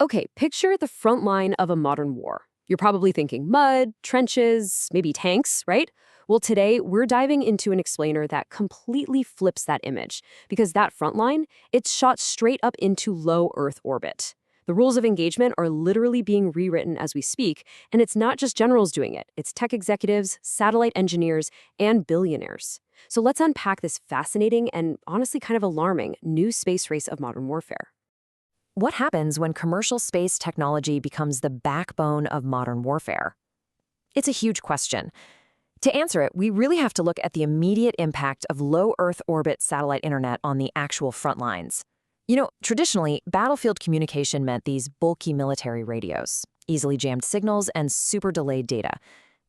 Okay, picture the front line of a modern war. You're probably thinking mud, trenches, maybe tanks, right? Well, today we're diving into an explainer that completely flips that image because that front line, it's shot straight up into low Earth orbit. The rules of engagement are literally being rewritten as we speak, and it's not just generals doing it. It's tech executives, satellite engineers, and billionaires. So let's unpack this fascinating and honestly kind of alarming new space race of modern warfare. What happens when commercial space technology becomes the backbone of modern warfare? It's a huge question. To answer it, we really have to look at the immediate impact of low Earth orbit satellite internet on the actual front lines. Traditionally, battlefield communication meant these bulky military radios, easily jammed signals, and super delayed data.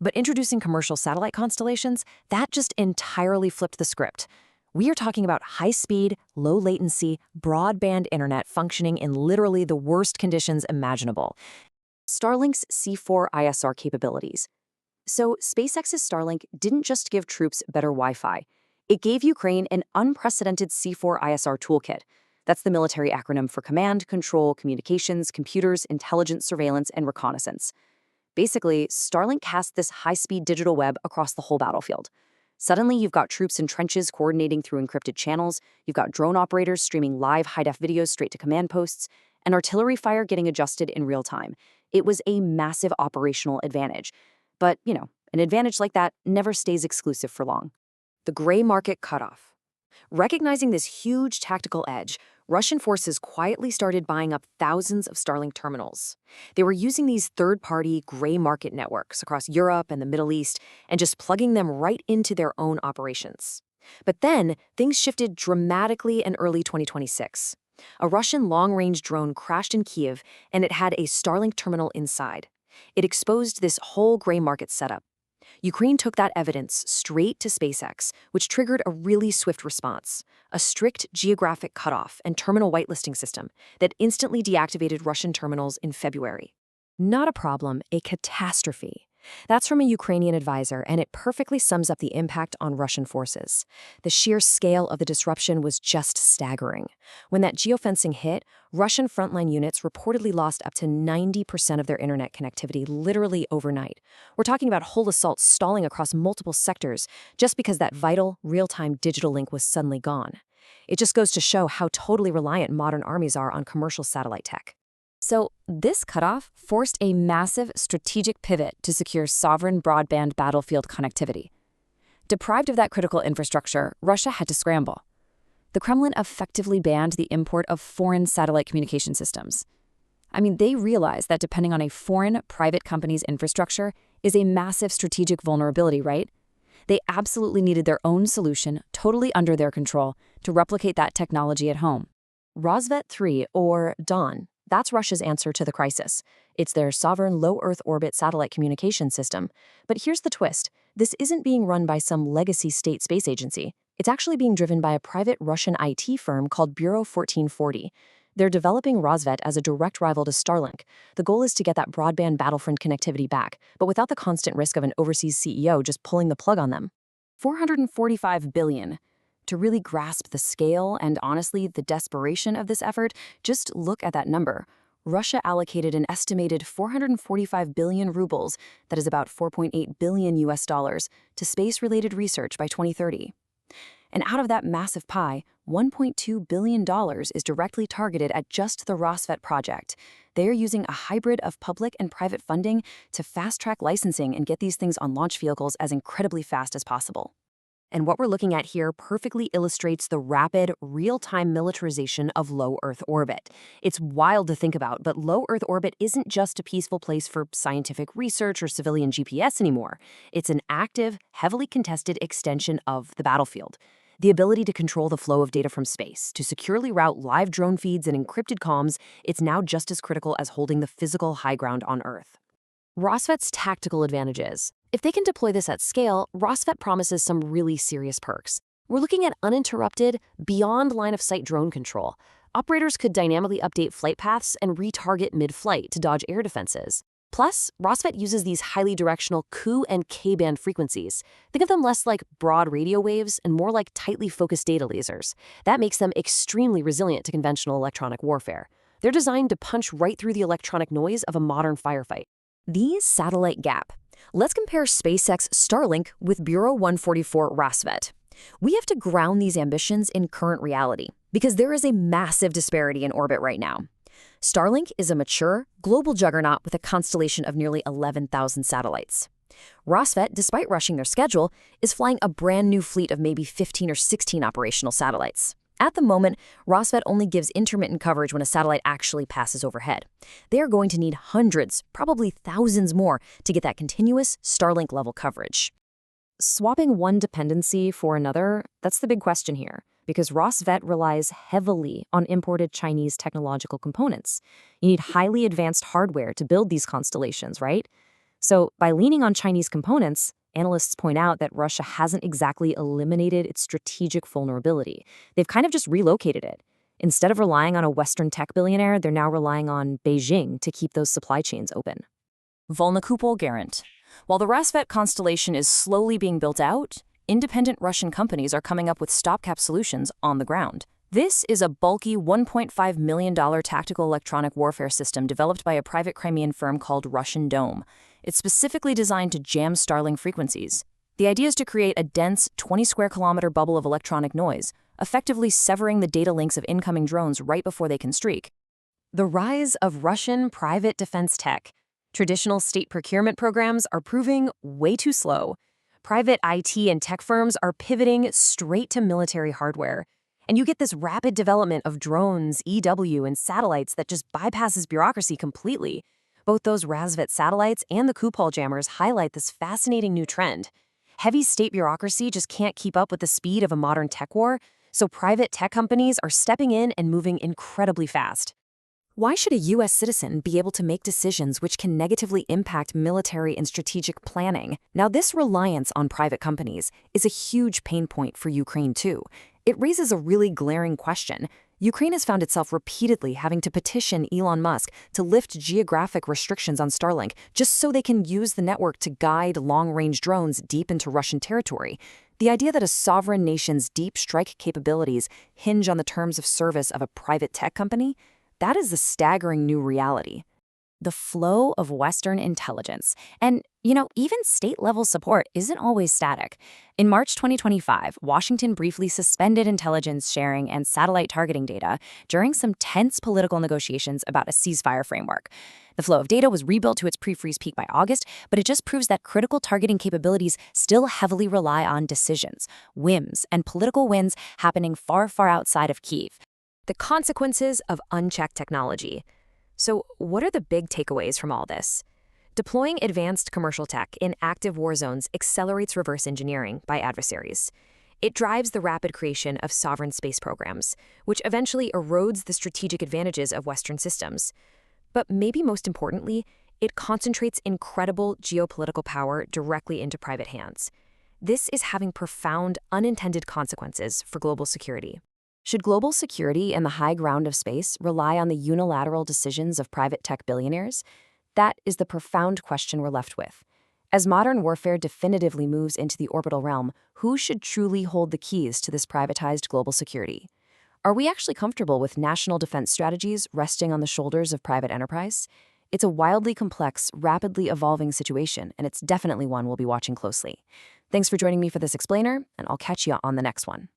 But introducing commercial satellite constellations, that just entirely flipped the script. We are talking about high-speed, low-latency, broadband internet functioning in literally the worst conditions imaginable. Starlink's C4 ISR capabilities. So SpaceX's Starlink didn't just give troops better Wi-Fi. It gave Ukraine an unprecedented C4 ISR toolkit. That's the military acronym for Command, Control, Communications, Computers, Intelligence, Surveillance, and Reconnaissance. Basically, Starlink casts this high-speed digital web across the whole battlefield. Suddenly, you've got troops in trenches coordinating through encrypted channels, you've got drone operators streaming live high-def videos straight to command posts, and artillery fire getting adjusted in real time. It was a massive operational advantage. But, an advantage like that never stays exclusive for long. The gray market cutoff. Recognizing this huge tactical edge, Russian forces quietly started buying up thousands of Starlink terminals. They were using these third-party gray market networks across Europe and the Middle East and just plugging them right into their own operations. But then, things shifted dramatically in early 2026. A Russian long-range drone crashed in Kyiv, and it had a Starlink terminal inside. It exposed this whole gray market setup. Ukraine took that evidence straight to SpaceX, which triggered a really swift response, a strict geographic cutoff and terminal whitelisting system that instantly deactivated Russian terminals in February. Not a problem, a catastrophe. That's from a Ukrainian advisor, and it perfectly sums up the impact on Russian forces. The sheer scale of the disruption was just staggering. When that geofencing hit, Russian frontline units reportedly lost up to 90% of their internet connectivity literally overnight. We're talking about whole assaults stalling across multiple sectors just because that vital, real-time digital link was suddenly gone. It just goes to show how totally reliant modern armies are on commercial satellite tech. So, this cutoff forced a massive strategic pivot to secure sovereign broadband battlefield connectivity. Deprived of that critical infrastructure, Russia had to scramble. The Kremlin effectively banned the import of foreign satellite communication systems. They realized that depending on a foreign private company's infrastructure is a massive strategic vulnerability, right? They absolutely needed their own solution, totally under their control, to replicate that technology at home. Rosvet 3, or Dawn. That's Russia's answer to the crisis. It's their sovereign low-Earth orbit satellite communication system. But here's the twist. This isn't being run by some legacy state space agency. It's actually being driven by a private Russian IT firm called Bureau 1440. They're developing Rosvet as a direct rival to Starlink. The goal is to get that broadband battlefront connectivity back, but without the constant risk of an overseas CEO just pulling the plug on them. $445 billion. To really grasp the scale and, honestly, the desperation of this effort, just look at that number. Russia allocated an estimated 445 billion rubles, that is about 4.8 billion US dollars, to space-related research by 2030. And out of that massive pie, $1.2 billion is directly targeted at just the Rosvet project. They are using a hybrid of public and private funding to fast-track licensing and get these things on launch vehicles as incredibly fast as possible. And what we're looking at here perfectly illustrates the rapid, real-time militarization of low Earth orbit. It's wild to think about, but low Earth orbit isn't just a peaceful place for scientific research or civilian GPS anymore. It's an active, heavily contested extension of the battlefield. The ability to control the flow of data from space, to securely route live drone feeds and encrypted comms, it's now just as critical as holding the physical high ground on Earth. Rosvet's tactical advantages. If they can deploy this at scale, Rosvet promises some really serious perks. We're looking at uninterrupted, beyond line-of-sight drone control. Operators could dynamically update flight paths and retarget mid-flight to dodge air defenses. Plus, Rosvet uses these highly directional Ku and K-band frequencies. Think of them less like broad radio waves and more like tightly focused data lasers. That makes them extremely resilient to conventional electronic warfare. They're designed to punch right through the electronic noise of a modern firefight. These satellite gap. Let's compare SpaceX Starlink with Bureau 144 Rassvet. We have to ground these ambitions in current reality because there is a massive disparity in orbit right now. Starlink is a mature, global juggernaut with a constellation of nearly 11,000 satellites. Rassvet, despite rushing their schedule, is flying a brand new fleet of maybe 15 or 16 operational satellites. At the moment, Rassvet only gives intermittent coverage when a satellite actually passes overhead. They are going to need hundreds, probably thousands more to get that continuous Starlink-level coverage. Swapping one dependency for another, that's the big question here, because Rassvet relies heavily on imported Chinese technological components. You need highly advanced hardware to build these constellations, right? So by leaning on Chinese components, analysts point out that Russia hasn't exactly eliminated its strategic vulnerability. They've kind of just relocated it. Instead of relying on a Western tech billionaire, they're now relying on Beijing to keep those supply chains open. Volnikupol Garant. While the Rassvet constellation is slowly being built out, independent Russian companies are coming up with stopgap solutions on the ground. This is a bulky $1.5 million tactical electronic warfare system developed by a private Crimean firm called Russian Dome. It's specifically designed to jam Starlink frequencies. The idea is to create a dense 20-square-kilometer bubble of electronic noise, effectively severing the data links of incoming drones right before they can streak. The rise of Russian private defense tech. Traditional state procurement programs are proving way too slow. Private IT and tech firms are pivoting straight to military hardware. And you get this rapid development of drones, EW, and satellites that just bypasses bureaucracy completely. Both those Rassvet satellites and the Kupol jammers highlight this fascinating new trend. Heavy state bureaucracy just can't keep up with the speed of a modern tech war, so private tech companies are stepping in and moving incredibly fast. Why should a U.S. citizen be able to make decisions which can negatively impact military and strategic planning? Now, this reliance on private companies is a huge pain point for Ukraine, too. It raises a really glaring question. Ukraine has found itself repeatedly having to petition Elon Musk to lift geographic restrictions on Starlink just so they can use the network to guide long-range drones deep into Russian territory. The idea that a sovereign nation's deep strike capabilities hinge on the terms of service of a private tech company, that is a staggering new reality. The flow of Western intelligence. And, even state-level support isn't always static. In March 2025, Washington briefly suspended intelligence sharing and satellite targeting data during some tense political negotiations about a ceasefire framework. The flow of data was rebuilt to its pre-freeze peak by August, but it just proves that critical targeting capabilities still heavily rely on decisions, whims, and political wins happening far, far outside of Kyiv. The consequences of unchecked technology. So what are the big takeaways from all this? Deploying advanced commercial tech in active war zones accelerates reverse engineering by adversaries. It drives the rapid creation of sovereign space programs, which eventually erodes the strategic advantages of Western systems. But maybe most importantly, it concentrates incredible geopolitical power directly into private hands. This is having profound unintended consequences for global security. Should global security and the high ground of space rely on the unilateral decisions of private tech billionaires? That is the profound question we're left with. As modern warfare definitively moves into the orbital realm, who should truly hold the keys to this privatized global security? Are we actually comfortable with national defense strategies resting on the shoulders of private enterprise? It's a wildly complex, rapidly evolving situation, and it's definitely one we'll be watching closely. Thanks for joining me for this explainer, and I'll catch you on the next one.